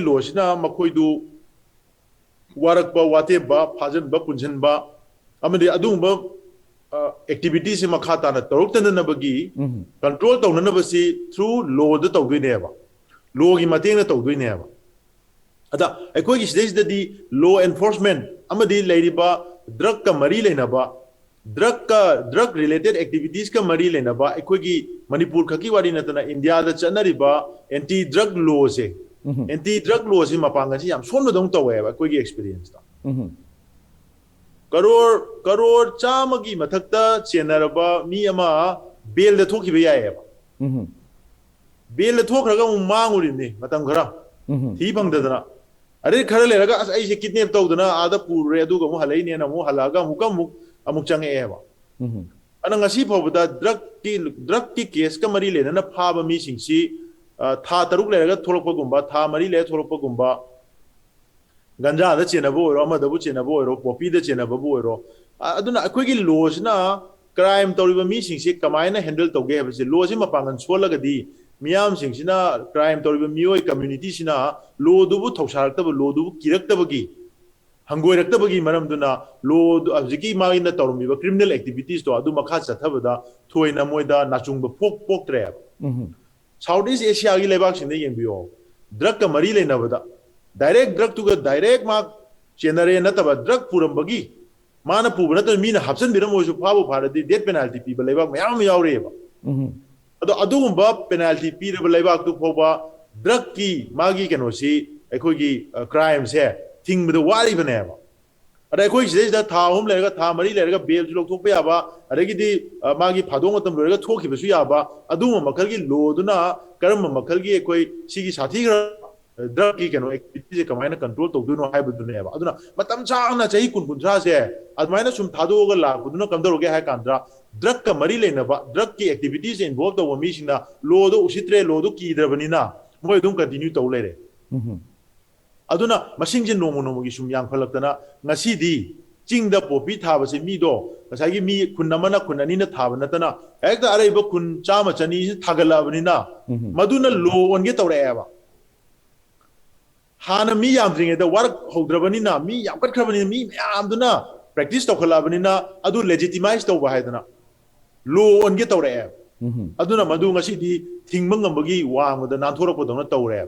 lo sina makoi du warak ba wate ba phajan ba punjan ba amadi adung ba activities se makha ta na torok tan na bagi control tong na ba si through law da tong dui ne ba law gi mateng na tong dui ne ba ada ekoi gi stage da di law enforcement amadi leiba drug ka mari leina ba drug related activities ka mari leina ba ekoi gi manipur khaki wari na ta India da chanari ba anti drug law se anti drug law si mapanga si yam son dong tawe ba ekoi gi experience ta karor chamagi mathakta chenaraba mi ama bel da thoki ba yae ba bel da thokraga mu mangurini matam khara thi bangdadana are khara leraga as ai se kidnap tawdana ada pure aduga mu halai ne na mu halaga mu kam mu amuk change e ba ana ngasi phobda drug ki case ka mari le na phaba mi singsi tha taruk lerga tholokpa gumba tha mari le tholokpa gumba ganja da chenabo oro amada bu chenabo oro popi da chenabo bu oro aduna akhoi law sina crime tawriba mi sing se kamaina handle tawge habse law si mapangan solaga di miyam sing sina crime tawriba mioi community sina law du bu thausarakta bu law du bu kirakta bagi hangoirakta bagi maram duna law abjiki maina tawrumi ba criminal activities to adu makha chathabada thoina moida nachungba pok tre Southeast Asia gi lebak sing de yengbiyo drug ka mari leinabada direct drug to ga direct ma chenare nataba drug puram bagi mana puba nat mina hapsan biram oju phabu pharadi death penalty pi ba lebak mayam yaure ba adugumba penalty pi ba lebak tu phoba drug ki magi keno si ekhoi gi crime se thing bada wari bane ba ada ekhoi se da tha hom lerga tha mari lerga bail ju lok thok pa ba adagi di magi phadong tam lerga thoki ba su ya ba aduma makal gi lo duna karam makal gi ekhoi sigi sathi drug ki kano activity se kamaina control to duno hai budune ba aduna matam changna chahi kun kunthra se admaina sum thado ga la buduna kamdaro ge hai kandra drug ka mari lena ba drug ki activities involved to mi sina lo do usitre lo do ki drabanina moi dum continue to lere aduna masing jin nomo nomo gi sum yang phalaktana ngasi di chingda popi thaba se mi do ngasai gi mi kunamana kunani na thaba natana ekta arai ba kun chama chani thagala banina maduna lo on ge tawre ba hana mi yam dringe da work hodrabanina mi yam kat khrabani mi yam duna practice to khalabani adu legitimize to ba haidana lo on ge tawre aduna madu ngasi di thingmang ambagi wang da nan thora ko dona tawre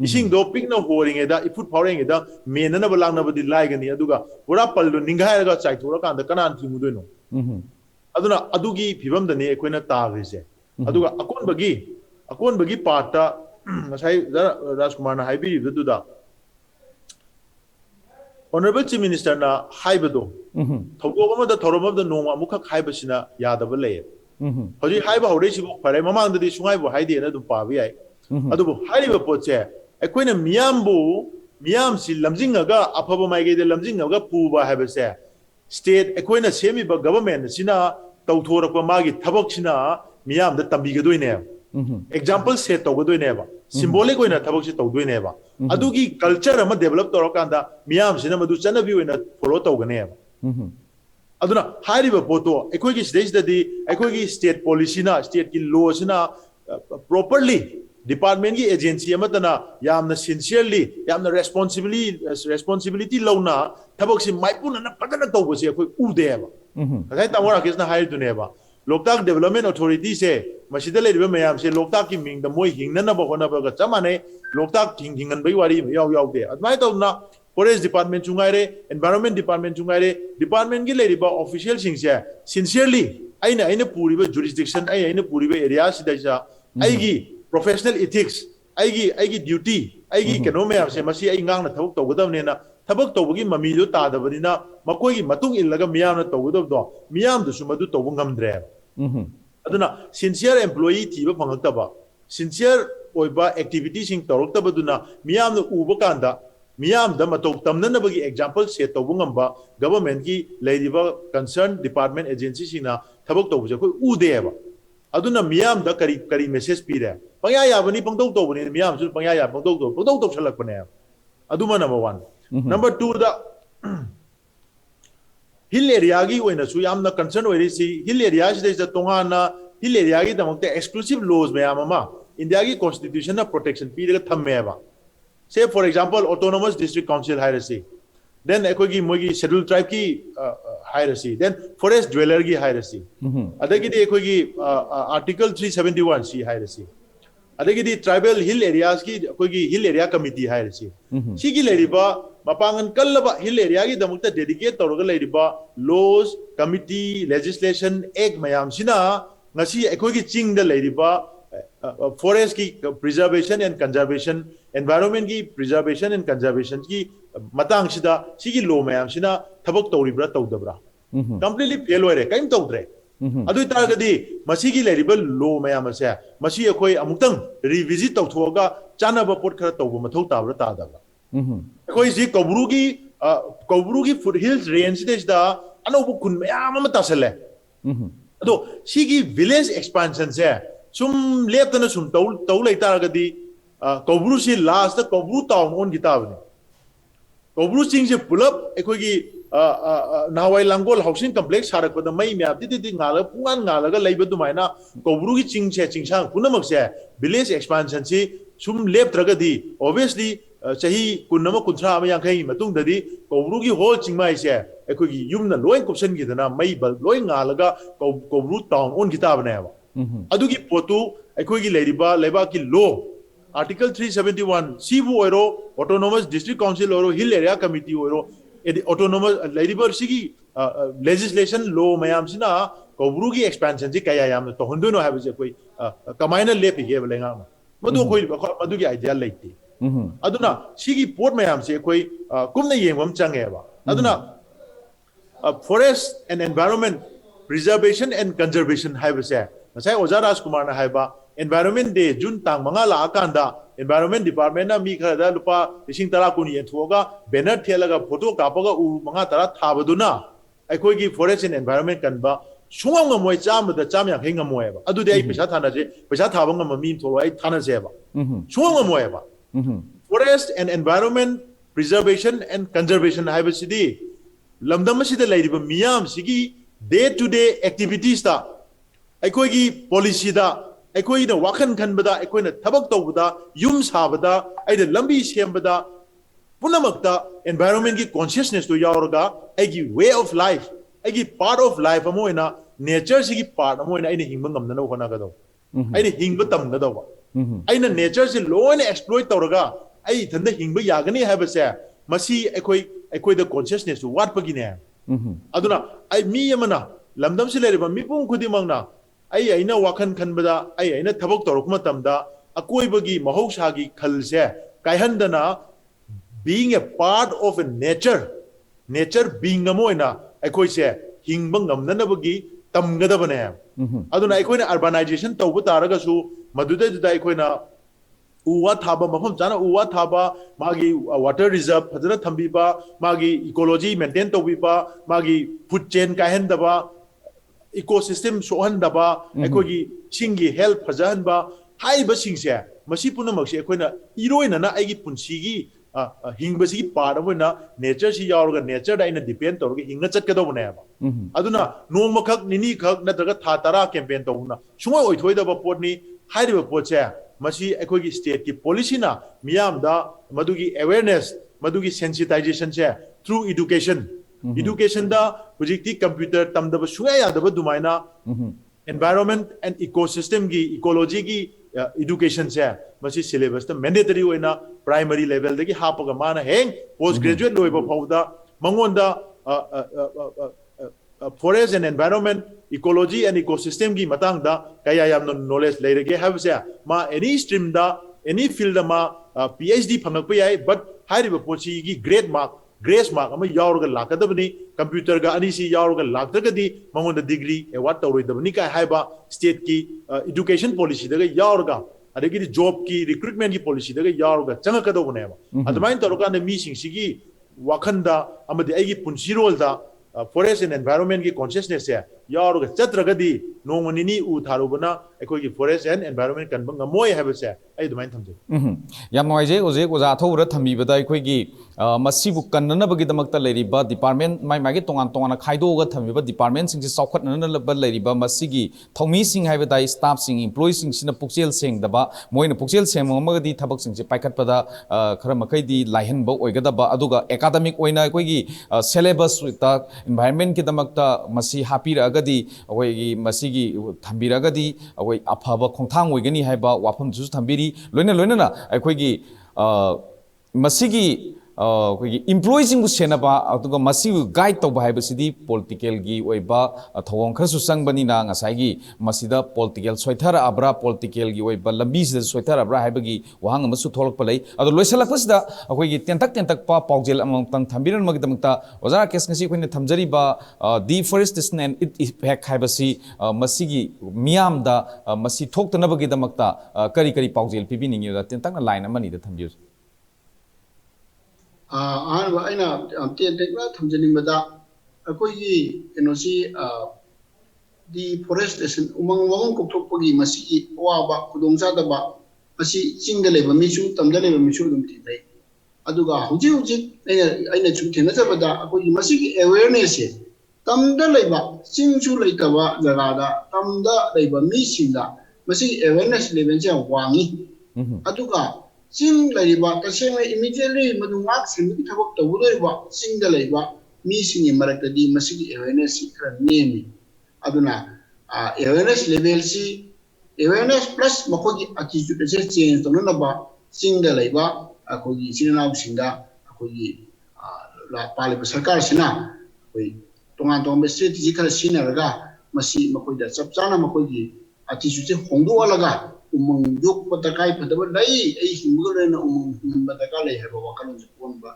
ising do pik na horing da ifut powering da menana balang na badi lai gani aduga pura pallu ningai ga chai thora kan da kanan thimu do no aduna adugi phibam da ne ekoina ta gise aduga akon bagi parta ngasai Rajkumar na haibiri du da Honorable Chief Minister na haibado thogok ama da thorom da noma mukha haibasina yadaba lay hoji haiba hore sibu phare mamang da di sungai bo haide na du pa bi ai adubu haiba poche ekoina miyam si lamjinga ga afaba mai ge de lamjinga ga puba haibase state ekoina semi ba government sina tawthorakwa magi thabak sina miyam da tambi ga doine example set to go ne ba symbolic oina thabak si to do ne ba adugi culture ama develop to rakanda miyam sina madu chana bi oina follow to gane ba aduna hari ba poto ekoi gi stage da di ekoi gi state policy na state ki law sina properly department ki agency ama tana yamna sincerely yamna responsibility lawna thabak si maipuna na padana to bo si ekoi u de ba kai tamora kisna hai du ne ba Loktak Development Authority se masida le riba mayam se Loktak ki ming da moi hingna na ba hona ba ga chamane Loktak hingan bai wari yaw de admai to na Forest Department chungai re Environment Department chungai re department ki le riba official sing se sincerely aina puri ba jurisdiction aina puri ba area sida ja aigi professional ethics aigi duty aigi keno mayam se masi ai ngang na thabuk to godam ne na thabak to bagi mami do ta da bani na makoi gi matung illaga miyam na to godam do miyam du sumadu to ngamdre aduna sincere employee thiba phangakta ba sincere oiba activity sing torokta baduna miyam na uba kanda miyam da matok tamna na bagi example set to ngamba government ki leidiba concerned department agency sina thabak to buje koi ude ba aduna miyam da kari message pire pangya ya bani pangtok to bani miyam su pangya ya pangtok to salak bane aduma number 1 number 2 da hill area gi oina su yamna concern oi si hill area si da tongana hill area gi damakte exclusive laws mayam ama india gi constitution na protection period thamme ba say for example autonomous district council hierarchy then ekogi mogi scheduled tribe ki hierarchy then forest dweller gi hierarchy adagi de ekogi article 371 c hierarchy adagi di tribal hill areas ki ekogi hill area committee hierarchy sigi leriba mapangan kallaba hill area gi damukta dedicate toroga leriba laws committee legislation act mayam sina ngasi ekogi ching da leriba forest ki preservation and conservation environment ki preservation and conservation ki matang sida sigi law mayam sina thabak tawribra tawdabra completely fail ore kaim tawdre adu taragadi masigi leriba law mayam ase masi ekoi amutang revisit tawthoga chanaba pot khara tawba mathau tabra tadaba ekoi si kobrugi foothills range da anobu kun mayam ama tasale ado sigi village expansion se sum leptana sum taw lay taragadi Kobru si last the Kobru town on Gitabni. Kobru Ching pull-up, Equigi Nawai Langol housing complex had a May Mapti Nala, Pungan Nalaga, Labor to Mina, Kobru Ching Chang, Punamak, village expansion, Sum Lep Tragadi, obviously. Sahi kunama kuntra yang kai matung dadi kobrugi hol chingmai se ekoi yumna loin kopsen gidana mai bal loin ngalaga kobru town on kitab ne ba adugi potu ekoi gi leriba leba ki law article 371 sibu oiro autonomous district council oro hill area committee oro autonomous leriba sigi legislation law mayam sina kobrugi expansion ji kaya yam to hondono ha je koi kamaina lepi ge balenga madu koi madugi idea leiti aduna sigi port mayam se koi kumna yengwam changeba aduna forest and environment preservation and conservation haiba se nasai oja Rajkumar na haiba environment day June tang manga la akanda environment department na mi khada lupa lising tara kuni thoga banner thelaga photo kapaga u manga tara thabaduna aikoi gi forest and environment kanba sungam ngamoi cham da cham yang henga moeba adu de ai pesa thana je pesa thaba ngam mi tholo ai thana se ba sungam ngamoeba forest and environment preservation and conservation haiba sidi lamdam sida lairiba miyam sigi day to day activities ta aikoi gi policy da aikoi na wakan khanbada aikoi na thabak tawbada yum sabada aida lambi sembada punamakta environment gi consciousness to yauraga aigi way of life aigi part of life amoina nature sigi part amoina aina hingba ngamna no hona gado aina hingba tam gado ba aina nature se loina exploit tawraga ai thanda hingba yagani haiba se masi aikoi the consciousness to what pagine aduna ai mi yamana lamdam se leriba mi pung khudi mangna ai aina wakan khanbada ai aina thabak tawrak matamda akoibagi mahausagi khalse kaihandana being a part of a nature being amoina aikoi se hingba ngamnanabagi tamgadabane aduna aikoi na urbanization tawbu taraga su maduda da aikoi na uwa thaba mafam chana uwa thaba magi water reserve phadana thambiba magi ecology maintain tawbiba magi food chain kaihandaba ecosystem sohandaba aikogi singi health phajahanba haiba singse masi punamakse aikoina iroina na aigi punsigi hingbasi part amoina nature si yaurga nature da ina depend tawrga hinga chatkadobane ba aduna noma khak nini khak natraga tha tara campaign tawna sungoi oithoidaba potni hairiba potse masi aikogi state ki policy na miyam da madugi awareness madugi sensitization se through education da hujikti computer tamdaba suya yadaba dumaina environment and ecosystem gi ecology gi education se masi syllabus ta mandatory oina primary level dagi hapaga mana heng post graduate loiba phawda mangonda forest and environment ecology and ecosystem gi matang da kaya yamno knowledge leirage have se ma any stream da any field da ma phd phangak pa yai but hariba pochi gi grace mark ama yaurga lakadabni computer ga ani si yaurga laktragadi mangonda degree award tawroidabni kai haiba state ki education policy daga yaurga adagi job ki recruitment ki policy daga yaurga changakadobne ba adamain tawroga na mi singsigi wakhanda amadi aigi punsi role da forest and environment ki consciousness se yaurga chatragadi nongmani u tharubana aikoi ki forest and environment kan bang moi haiba se ai dumain thamje yam noise oje oja thobra thambi bada aikoi gi masibu kannanabagi damakta leriba department mai tongan tongana khaidoga thamiba department sing se saukhatnana laba leriba masigi thomi sing haiba dai staff sing employees sing sina pukchel seng daba moina pukchel seng magadi thabak sing se paikhat pada khara makai di laihan ba oigada ba aduga academic oina aikoi gi syllabus ta environment ki damakta masi hapira agadi awai gi masigi thambiragadi awai afaba khongthang oigani haiba wafam ju thambiri loina na aikoi gi masigi employees in Senaba, Masiu guide to Bibasidi, political gi, Oiba, a Tawon Krasusang Banina, Asagi, Masida, political sweater, Abra, political gi, Oiba, Labis, the sweater, Abra Habagi, Wang Masu Tolk Palay, other Loisala Pasta, a way tentak pa, Pogel among Tambiran Magdamta, Ozara Kesnasi when the Tamjariba, deforestation and it effect Habasi, Masigi, Miam da, Masi talk to Nabagamakta, Kari Pogel, Pibini, that Tentana line of money that Tambus. Aina Tekla Tamjanimada, Akoyi, Enosi, deforestation, Umang Koktoki, Masi, Waba, Kudongzadaba, ꯑꯁꯤ ꯆꯤꯡꯗ ꯂꯩꯕ ꯃꯤꯁꯨ ꯇꯝꯗ ꯂꯩꯕ ꯃꯤꯁꯨ ꯑꯗꯨꯝ ꯊꯦꯡꯅꯩ ꯑꯗꯨꯒ ꯍꯧꯖꯤꯛ ꯍꯧꯖꯤꯛ ꯑꯩꯅ ꯁꯨꯝ ꯊꯦꯡꯅꯖꯕꯗ ꯑꯩꯈꯣꯏꯒꯤ ꯃꯁꯤꯒꯤ ꯑꯦꯋꯦꯌꯔꯅꯦꯁꯁꯦ ꯇꯝꯗ ꯂꯩꯕ ꯆꯤꯡꯁꯨ ꯂꯩꯇꯕ ꯖꯒꯥꯗ ꯇꯝꯗ ꯂꯩꯕ ꯃꯤꯁꯤꯡꯗ ꯃꯁꯤꯒꯤ ꯑꯦꯋꯦꯌꯔꯅꯦꯁ ꯂꯦꯚꯦꯜꯁꯦ ꯌꯥꯝ ꯋꯥꯡꯉꯤ ꯑꯗꯨꯒ ꯆꯤꯡ ꯂꯩꯔꯤꯕ ꯇꯁꯦꯡꯅ ꯏꯃꯤꯗꯤꯌꯦꯠꯂꯤ ꯃꯗꯨ ꯉꯥꯛ ꯁꯦꯟꯕꯒꯤ ꯊꯕꯛ ꯇꯧꯒꯗꯧꯔꯤꯕ ꯆꯤꯡꯗ ꯂꯩꯕ ꯃꯤꯁꯤꯡꯒꯤ ꯃꯔꯛꯇꯗꯤ ꯃꯁꯤꯒꯤ ꯑꯦꯋꯦꯌꯔꯅꯦꯁꯁꯤ ꯈꯔ ꯅꯦꯝꯃꯤ ꯑꯗꯨꯅ ꯑꯦꯋꯦꯌꯔꯅꯦꯁ ꯂꯦꯚꯦꯜꯁꯤ ꯑꯦꯋꯦꯌꯔꯅꯦꯁ ꯄ꯭ꯂꯁ ꯃꯈꯣꯏꯒꯤ ꯑꯦꯇꯤꯆꯨꯗ ꯑꯁꯤ ꯆꯦꯟꯖ ꯇꯧꯅꯅꯕ ꯆꯤꯡꯗ ꯂꯩꯕ ꯑꯩꯈꯣꯏꯒꯤ ꯏꯆꯤꯜ ꯏꯅꯥꯎꯁꯤꯡꯗ ꯑꯩꯈꯣꯏꯒꯤ ꯄꯥꯜꯂꯤꯕ ꯁꯔꯀꯥꯔꯁꯤꯅ ꯑꯩꯈꯣꯏ ꯇꯣꯉꯥꯟ ꯇꯣꯉꯥꯟꯕ ꯏꯁꯇ꯭ꯔꯦꯇꯦꯖꯤ ꯈꯔ ꯁꯤꯖꯤꯟꯅꯔꯒ ꯃꯁꯤ ꯃꯈꯣꯏꯗ ꯆꯞ ꯆꯥꯅ ꯃꯈꯣꯏꯒꯤ ꯑꯦꯇꯤꯆꯨꯗꯁꯦ ꯍꯣꯡꯗꯣꯛꯍꯜꯂꯒ ꯎꯃꯪ ꯌꯣꯛꯄ ꯇꯉꯥꯏ ꯐꯗꯕ ꯂꯩ ꯑꯩ ꯍꯤꯡꯕꯒ ꯂꯣꯏꯅꯅ ꯎꯃꯪ ꯍꯤꯡꯕ ꯗꯔꯀꯥꯔ ꯂꯩ ꯍꯥꯏꯕ ꯋꯥꯈꯜꯂꯣꯟꯁꯦ ꯄꯣꯟꯕ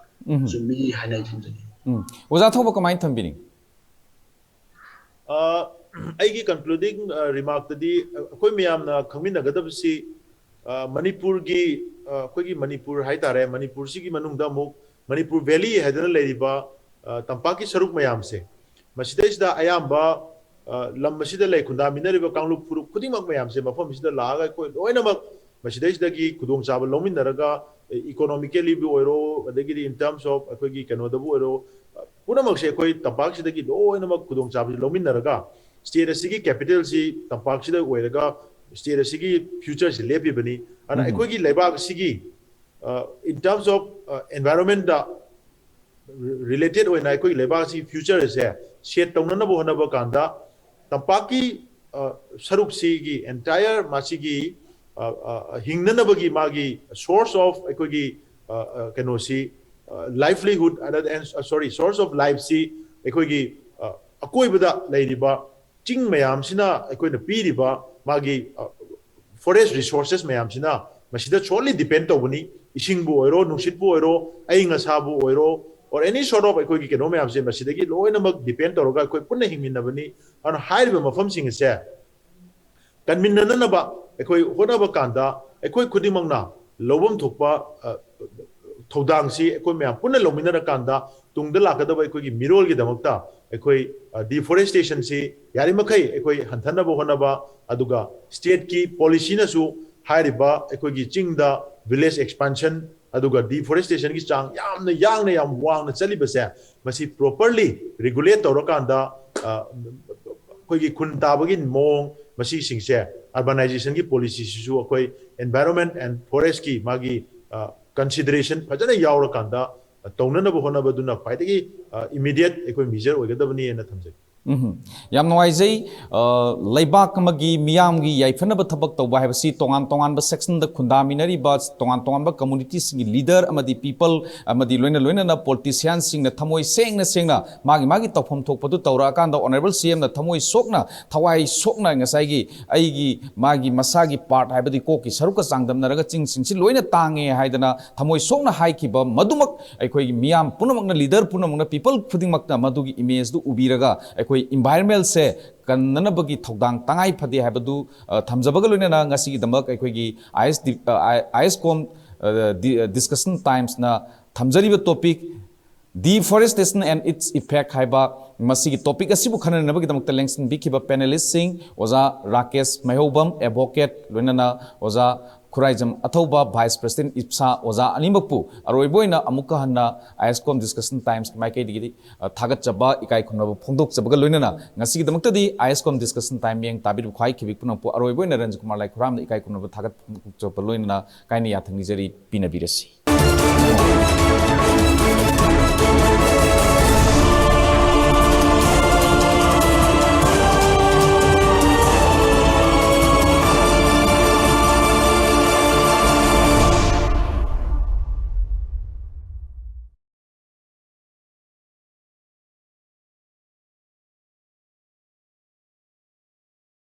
ꯆꯨꯝꯃꯤ ꯍꯥꯏꯅ ꯑꯩ ꯊꯝꯖꯒꯦ ꯑꯣꯖꯥ ꯊꯧꯕ ꯀꯃꯥꯏꯅ ꯊꯝꯕꯤꯅꯤ ꯑꯩꯒꯤ ꯀꯟꯀ꯭ꯂꯨꯗꯤꯡ ꯔꯤꯃꯥꯔꯛꯇꯗꯤ ꯑꯩꯈꯣꯏ ꯃꯌꯥꯝꯅ ꯈꯪꯃꯤꯟꯅꯒꯗꯕꯁꯤ ꯃꯅꯤꯄꯨꯔꯒꯤ ꯑꯩꯈꯣꯏꯒꯤ ꯃꯅꯤꯄꯨꯔ ꯍꯥꯏꯇꯥꯔꯦ ꯃꯅꯤꯄꯨꯔꯁꯤꯒꯤ ꯃꯅꯨꯡꯗ ꯑꯃꯨꯛ ꯃꯅꯤꯄꯨꯔ ꯚꯦꯂꯤ ꯍꯥꯏꯗꯅ ꯂꯩꯔꯤꯕ ꯇꯝꯄꯥꯛꯀꯤ ꯁꯔꯨꯛ ꯃꯌꯥꯝꯁꯦ ꯃꯁꯤꯗꯩꯁꯤꯗ ꯑꯌꯥꯝꯕ ꯂꯝ ꯑꯁꯤꯗ ꯂꯩ ꯈꯨꯟꯗꯥꯃꯤꯟꯅꯔꯤꯕ ꯀꯥꯡꯂꯨꯞ ꯐꯨꯔꯨꯞ ꯈꯨꯗꯤꯡꯃꯛ ꯃꯌꯥꯝꯁꯦ ꯃꯐꯝꯁꯤꯗ ꯂꯥꯛꯑꯒ ꯑꯩꯈꯣꯏ ꯂꯣꯏꯅꯃꯛ ꯃꯁꯤꯗꯩꯁꯤꯗꯒꯤ ꯈꯨꯗꯣꯡꯆꯥꯕ ꯂꯧꯃꯤꯟꯅꯔꯒ ꯏꯀꯣꯅꯣꯃꯤꯀꯦꯜꯂꯤꯕꯨ ꯑꯣꯏꯔꯣ ꯑꯗꯒꯤꯗꯤ ꯏꯟ ꯇꯔꯝꯁ ꯑꯣꯐ ꯑꯩꯈꯣꯏꯒꯤ ꯀꯩꯅꯣꯗꯕꯨ ꯑꯣꯏꯔꯣ ꯄꯨꯝꯅꯃꯛꯁꯦ ꯑꯩꯈꯣꯏ ꯇꯝꯄꯥꯛꯁꯤꯗꯒꯤ ꯂꯣꯏꯅꯃꯛ ꯈꯨꯗꯣꯡꯆꯥꯕꯁꯤ ꯂꯧꯃꯤꯟꯅꯔꯒ ꯁ꯭ꯇꯦꯠ ꯑꯁꯤꯒꯤ ꯀꯦꯄꯤꯇꯦꯜꯁꯤ ꯇꯝꯄꯥꯛꯁꯤꯗ ꯑꯣꯏꯔꯒ ꯁ꯭ꯇꯦꯠ ꯑꯁꯤꯒꯤ ꯐ꯭ꯌꯨꯆꯔꯁꯤ ꯂꯦꯞꯄꯤꯕꯅꯤ ꯑꯗꯨꯅ ꯑꯩꯈꯣꯏꯒꯤ ꯂꯩꯕꯥꯛ ꯑꯁꯤꯒꯤ ꯏꯟ ꯇꯔꯝꯁ ꯑꯣꯐ ꯑꯦꯟꯚꯥꯏꯔꯣꯟꯃꯦꯟꯇ ꯔꯤꯂꯦꯇꯦड ꯑꯣꯏꯅ ꯑꯩꯈꯣꯏꯒꯤ ꯂꯩꯕꯥꯛ ꯑꯁꯤꯒꯤ ꯐ꯭ꯌꯨꯆꯔꯁꯦ ꯁꯦꯠ ꯇꯧꯅꯅꯕ ꯍꯣꯠꯅꯕ ꯀꯥꯟꯗ ꯇꯝꯄꯥꯛꯀꯤ ꯁꯔꯨꯛꯁꯤꯒꯤ ꯑꯦꯟꯇꯥꯌꯔ ꯃꯁꯤꯒꯤ ꯍꯤꯡꯅꯅꯕꯒꯤ ꯃꯥꯒꯤ ꯁꯣꯔꯁ ꯑꯣꯐ ꯑꯩꯈꯣꯏꯒꯤ ꯀꯩꯅꯣꯁꯤ livelihood sorry source of life si ꯑꯩꯈꯣꯏꯒꯤ ꯑꯀꯣꯏꯕꯗ ꯂꯩꯔꯤꯕ ꯆꯤꯡ ꯃꯌꯥꯝꯁꯤꯅ ꯑꯩꯈꯣꯏꯅ ꯄꯤꯔꯤꯕ ꯃꯥꯒꯤ ꯐꯣꯔꯦꯁ ꯔꯤꯁꯣꯔꯁꯦꯁ ꯃꯌꯥꯝꯁꯤꯅ ꯃꯁꯤꯗ ꯁꯣꯟꯂꯤ ꯗꯤꯄꯦꯟ ꯇꯧꯕꯅꯤ ꯏꯁꯤꯡꯕꯨ ꯑꯣꯏꯔꯣ ꯅꯨꯡꯁꯤꯠꯄꯨ ꯑꯣꯏꯔꯣ ꯑꯏꯪ ꯑꯁꯥꯕꯨ ꯑꯣꯏꯔꯣ or any sort of ꯑꯩꯈꯣꯏꯒꯤ ꯀꯩꯅꯣ ꯃꯌꯥꯝꯁꯦ ꯃꯁꯤꯗꯒꯤ ꯂꯣꯏꯅꯃꯛ ꯗꯤꯄꯦꯟ ꯇꯧꯔꯒ ꯑꯩꯈꯣꯏ ꯄꯨꯟꯅ ꯍꯤꯡꯃꯤꯟꯅꯕꯅꯤ ꯑꯗꯨꯅ ꯍꯥꯏꯔꯤꯕ ꯃꯐꯝꯁꯤꯡ ꯑꯁꯦ ꯀꯟꯃꯤꯟꯅꯅꯕ ꯑꯩꯈꯣꯏ ꯍꯣꯠꯅꯕ ꯀꯥꯟꯗ ꯑꯩꯈꯣꯏ ꯈꯨꯗꯤꯡꯃꯛꯅ ꯂꯧꯐꯝ ꯊꯣꯛꯄ ꯊꯧꯗꯥꯡꯁꯤ ꯑꯩꯈꯣꯏ ꯃꯌꯥꯝ ꯄꯨꯟꯅ ꯂꯧꯃꯤꯟꯅꯔꯀꯥꯟꯗ ꯇꯨꯡꯗ ꯂꯥꯛꯀꯗꯕ ꯑꯩꯈꯣꯏꯒꯤ ꯃꯤꯔꯣꯜꯒꯤꯗꯃꯛꯇ ꯑꯩꯈꯣꯏ ꯗꯤꯐꯣꯔꯦꯁꯇꯦꯁꯟꯁꯤ ꯌꯥꯔꯤꯃꯈꯩ ꯑꯩꯈꯣꯏ ꯍꯟꯊꯅꯕ ꯍꯣꯠꯅꯕ ꯑꯗꯨꯒ ꯁ꯭ꯇꯦꯠꯀꯤ ꯄꯣꯂꯤꯁꯤꯅꯁꯨ ꯍꯥꯏꯔꯤꯕ ꯑꯩꯈꯣꯏꯒꯤ ꯆꯤꯡꯗ ꯚꯤꯂꯦꯖ ꯑꯦꯛꯁꯄꯥꯟꯁꯟ ꯑꯗꯨꯒ ꯗꯤꯐꯣꯔꯦꯁꯇꯦꯁꯟꯒꯤ ꯆꯥꯡ ꯌꯥꯝꯅ ꯌꯥꯡꯅ ꯌꯥꯝ ꯋꯥꯡꯅ ꯆꯠꯂꯤꯕꯁꯦ ꯃꯁꯤ ꯄ꯭ꯔꯣꯄꯔꯂꯤ ꯔꯤꯒꯨꯂꯦꯠ ꯇꯧꯔꯀꯥꯟꯗ ꯑꯩꯈꯣꯏꯒꯤ ꯈꯨꯟ ꯇꯥꯕꯒꯤ ꯃꯑꯣꯡ ꯃꯁꯤꯁꯤꯡꯁꯦ ꯑꯔꯕꯥꯅꯥꯏꯖꯦꯁꯟꯒꯤ ꯄꯣꯂꯤꯁꯤꯁꯤꯁꯨ ꯑꯩꯈꯣꯏ एनवायरनमेंट एंड फॉरेस्ट की मागी कंसिडरेशन फजने यावरकांदा तौननब होनबदुना ख्वाइदगी इमीडिएट एकोइ मेजर ओइगदबनी एना थमजे याम नवाइजै लैबाक मगी मियामगी याइफनब थबक तौबा हैबसी तोंगान तोंगान ब सेक्शन द खुंदामिनरी बा तोंगान तोंगान ब कम्युनिटी सिंग लीडर अमदी पीपल अमदी लोइना लोइना ना पॉलिटिशियन सिंग न थमोइ सेंगना मागी मागी तौफम थोकपदु तौरा कांदा ऑनरेबल सीएम न थमोइ सोकना थवाई सोकना ngसाइगी आइगी मागी मसागी पार्ट हैबदी कोकी सरुक चांगदमनरगा चिंग सिंगसि लोइना तांगे हाइदना थमोइ सोकना हाइखिबा मदुमक अखोइगी मियाम पुनमकना लीडर पुनमकना पीपल खुदिंगमकना मदुगी इमेज दु उबिरगा environment se kannanabagi thogdang tangai phade habadu thamjabaga loinana ngasi damak aikoigi ISCOM discussion times na thamjariba topic deforestation and its effect haiba masigi topic asibu khananabagi damak lengsin bikiba panelists sing oza Rakesh Meihoubam advocate loinana oza Khuraijam Athouba Vice President IPSA oza animakpu aroiboina amuka hanna ISCOM discussion times maikei digi thagat chaba ikai khunaba phongdok chabaga loinana ngasi damakta di ISCOM discussion time yang tabir khwai khibik punappu aroiboina Ranjitkumar Laikhuram ikai khunaba thagat chaba loinana kaini yathangni jari pinabirasi